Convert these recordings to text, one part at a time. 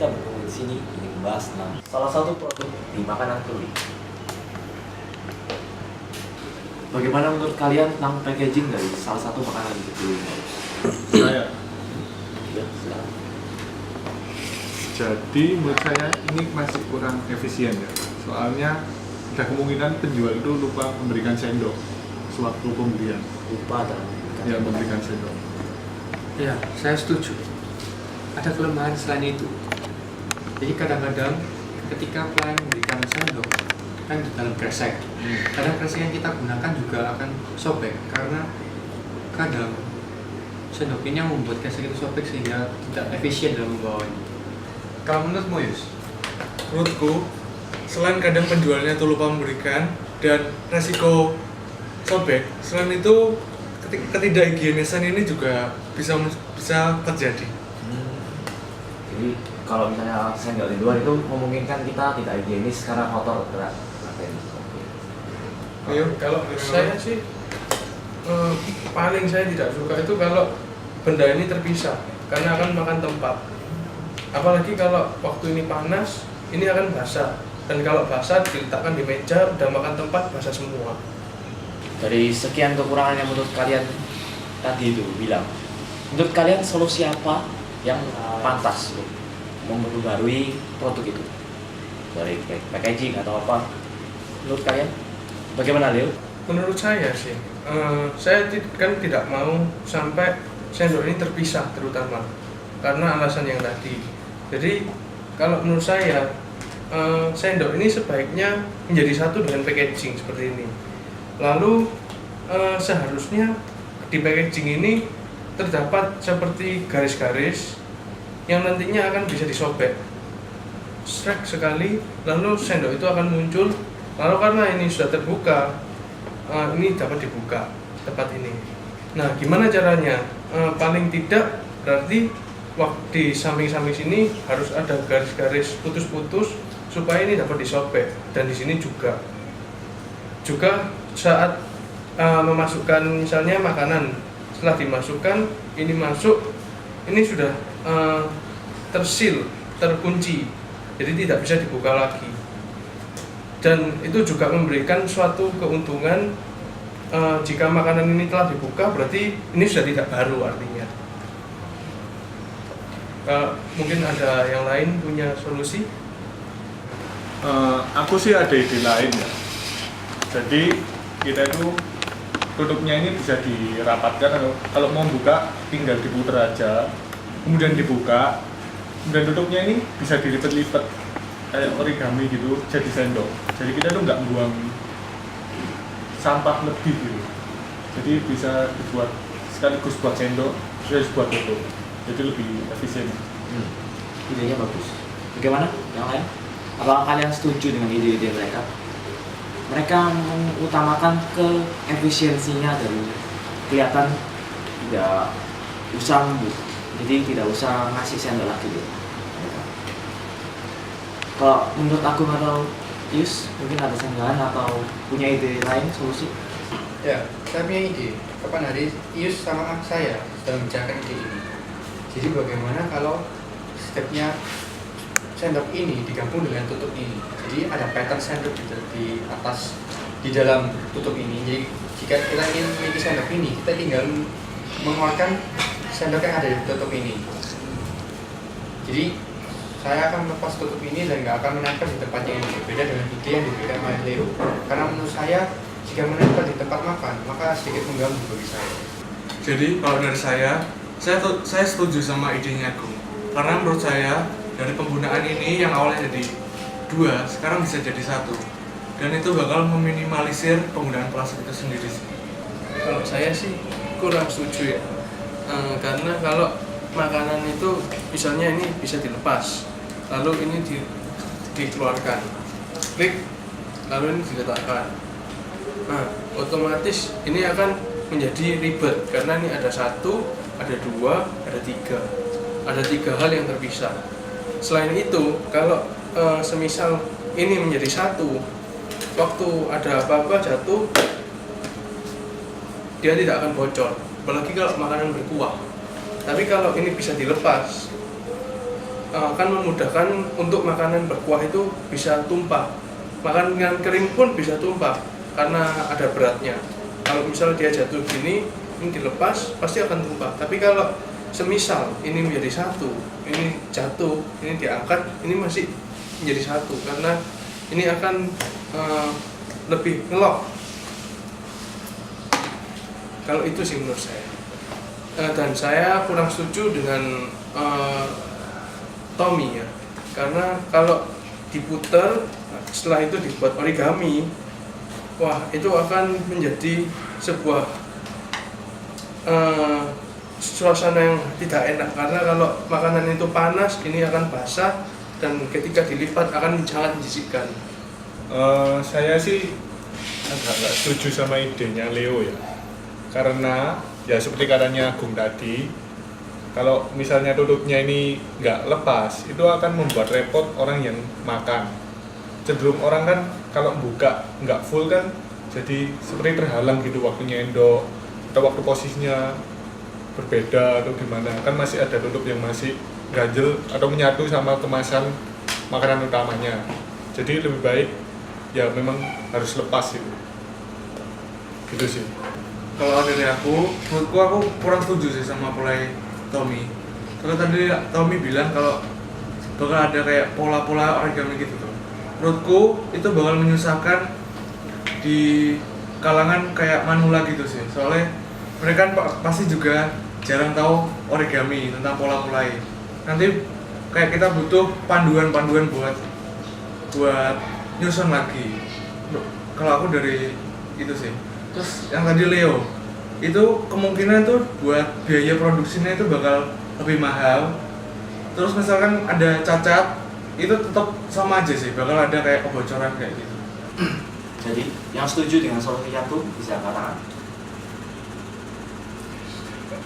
kita berkumpul di sini ingin membahas tentang salah satu produk di makanan kuli. Bagaimana menurut kalian tentang packaging dari salah satu makanan di kuli? Saya. Ya, silakan. Jadi menurut saya ini masih kurang efisien ya. Soalnya ada kemungkinan penjual itu lupa memberikan sendok sewaktu pembelian. Lupa dalam Ya, memberikan sendok. Ya, saya setuju. Ada kelemahan selain itu. Jadi kadang-kadang ketika klien memberikan sendok kan di dalam kresek, kadang kresek yang kita gunakan juga akan sobek karena kadang sendok ini yang membuat kresek itu sobek sehingga tidak efisien dalam membawanya. Kalau menurutmu, Yus? Menurutku, selain kadang penjualnya tuh lupa memberikan dan resiko sobek, selain itu ketidakhigienisan ini juga bisa terjadi. Jadi kalau misalnya sendok di luar itu memungkinkan kita tidak higienis karena kotor berat. Ayo, kalau saya sih paling saya tidak suka itu kalau benda ini terpisah karena akan makan tempat. Apalagi kalau waktu ini panas, ini akan basah. Dan kalau basah diletakkan di meja, udah makan tempat, basah semua. Dari sekian kekurangan yang menurut kalian tadi itu bilang, menurut kalian solusi apa yang pantas untuk memperbarui produk itu? Dari packaging atau apa? Menurut kalian? Bagaimana, Leo? Menurut saya sih, saya kan tidak mau sampai sendok ini terpisah terutama karena alasan yang tadi. Jadi kalau menurut saya sendok ini sebaiknya menjadi satu dengan packaging seperti ini. Lalu seharusnya di packaging ini terdapat seperti garis-garis yang nantinya akan bisa disobek. Srek sekali, lalu sendok itu akan muncul. Lalu karena ini sudah terbuka, ini dapat dibuka tempat ini. Nah, gimana caranya? Paling tidak berarti di samping-samping sini harus ada garis-garis putus-putus supaya ini dapat disobek. Dan di sini juga saat memasukkan misalnya makanan, setelah dimasukkan ini masuk, ini sudah tersil, terkunci, jadi tidak bisa dibuka lagi. Dan itu juga memberikan suatu keuntungan, jika makanan ini telah dibuka berarti ini sudah tidak baru artinya. Mungkin ada yang lain punya solusi? Aku sih ada ide lain ya. Jadi kita itu tutupnya ini bisa dirapatkan, kalau mau buka tinggal diputar aja, kemudian dibuka, kemudian tutupnya ini bisa dilipat-lipat kayak origami gitu jadi sendok. Jadi kita tuh nggak buang sampah lebih gitu. Jadi bisa dibuat sekaligus buat sendok, sekaligus buat tutup. Jadi lebih efisien. Idenya bagus. Bagaimana? Yang lain? Apakah kalian setuju dengan ide-ide mereka? Mereka mengutamakan ke efisiensinya dari kelihatan tidak usah jadi tidak usah ngasih sendok lagi gitu. Kalau menurut aku atau Yus mungkin ada sanggahan atau punya ide lain solusi? Ya, saya punya ide. Kapan hari Yus sama saya sedang membicarakan ide ini. Jadi bagaimana kalau stepnya sendok ini digabung dengan tutup ini. Jadi ada pattern sendok gitu di atas, di dalam tutup ini. Jadi jika kita ingin memiliki sendok ini, kita tinggal mengeluarkan sendok yang ada di tutup ini. Jadi saya akan melepas tutup ini dan nggak akan menempel di tempat yang berbeda dengan ide yang diberikan oleh Leo. Karena menurut saya jika menempel di tempat makan, maka sedikit mengganggu bagi saya. Jadi kalau dari saya setuju sama idenya Agung. Karena menurut saya dari penggunaan ini yang awalnya jadi 2, sekarang bisa jadi 1. Dan itu bakal meminimalisir penggunaan plastik itu sendiri sih. Kalau saya sih kurang setuju ya. Karena kalau makanan itu misalnya ini bisa dilepas, lalu ini dikeluarkan, klik, lalu ini diletakkan. Nah, otomatis ini akan menjadi ribet karena ini ada 1, ada 2, ada 3. Ada 3 hal yang terpisah. Selain itu, kalau semisal ini menjadi 1, waktu ada apa-apa jatuh, dia tidak akan bocor. Apalagi kalau makanan berkuah. Tapi kalau ini bisa dilepas, akan memudahkan untuk makanan berkuah itu bisa tumpah. Makanan kering pun bisa tumpah karena ada beratnya. Kalau misalnya dia jatuh gini, ini dilepas pasti akan tumpah. Tapi kalau semisal ini menjadi satu, ini jatuh, ini diangkat, ini masih menjadi satu karena ini akan lebih ngelok. Kalau itu sih menurut saya. Dan saya kurang setuju dengan Tommy ya, karena kalau diputer setelah itu dibuat origami, wah itu akan menjadi sebuah suasana yang tidak enak, karena kalau makanan itu panas ini akan basah dan ketika dilipat akan sangat menjijikan. Saya sih agak nggak setuju sama idenya Leo ya, karena ya seperti katanya Agung tadi, kalau misalnya tutupnya ini nggak lepas, itu akan membuat repot orang yang makan. Cenderung orang kan kalau buka nggak full kan, jadi seperti terhalang gitu waktunya endok, atau waktu posisinya berbeda atau gimana, kan masih ada tutup yang masih ganjel atau menyatu sama kemasan makanan utamanya. Jadi lebih baik ya memang harus lepas gitu sih. Kalau dari aku, menurutku aku kurang setuju sih sama mulai Tommy. Kalau tadi Tommy bilang kalau bakal ada kayak pola-pola origami gitu tuh. Menurutku itu bakal menyusahkan di kalangan kayak manula gitu sih. Soalnya mereka pasti juga jarang tahu origami tentang pola mulai. Nanti kayak kita butuh panduan-panduan buat nyusun lagi. Kalau aku dari itu sih. Terus yang tadi Leo, itu kemungkinan tuh buat biaya produksinya itu bakal lebih mahal. Terus misalkan ada cacat, itu tetap sama aja sih, bakal ada kayak kebocoran kayak gitu. Jadi yang setuju dengan solusi satu bisa katakan 3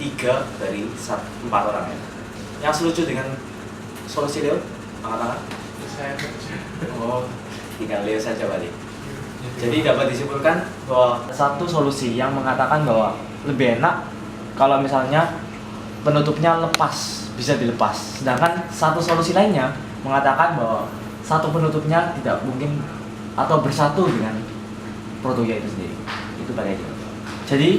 dari 4 orang ya. Yang setuju dengan solusi Leo, angkat tangan. Saya Oh, tinggal Leo saja balik. Jadi dapat disimpulkan bahwa satu solusi yang mengatakan bahwa lebih enak kalau misalnya penutupnya lepas, bisa dilepas. Sedangkan satu solusi lainnya mengatakan bahwa satu penutupnya tidak mungkin atau bersatu dengan produknya itu sendiri. Itu pakai. Jadi